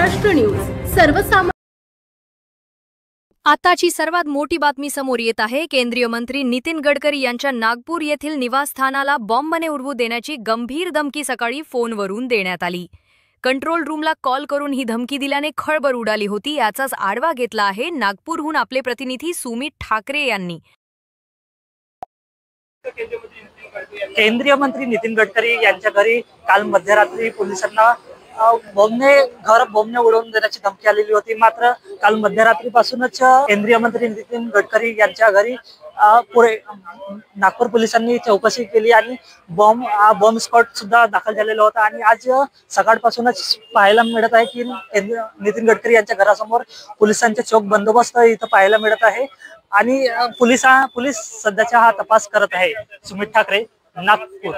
Maharashtra news सर्वसामान्य। आताची सर्वात मोठी बातमी समोर येत आहे। केंद्रीय मंत्री नितीन गडकरी यांच्या नागपूर येथील निवासस्थानाला बॉम्बने उडवू देण्याची गंभीर धमकी सकाळी फोनवरून देण्यात आली। कंट्रोल रूमला कॉल करून ही धमकी दिल्याने खळबळ उडाली होती। याचाच आढावा घेतला आहे नागपूरहून आपले प्रतिनिधी सुमित ठाकरे यांनी। केंद्रीय मंत्री नितीन गडकरी यांच्या घरी काल मध्यरात्री पोलिसांना बॉम्बने उडवून देण्याची धमकी आलेली होती। मात्र काल मध्यरात्रीपासूनच केंद्रीय मंत्री नितीन गडकरी यांच्या घरी नागपूर पोलिसांनी चौकशी केली आणि बॉम्ब स्क्वॉड सुद्धा दाखल झालेला होता। आणि आज सकाळपासूनच पाहायला मिळत आहे की नितीन गडकरी यांच्या घरासमोर पोलिसांचे चोख बंदोबस्त इथं पाहायला मिळत आहे आणि पोलीस सध्याचा हा तपास करत आहे। सुमित ठाकरे, नागपूर।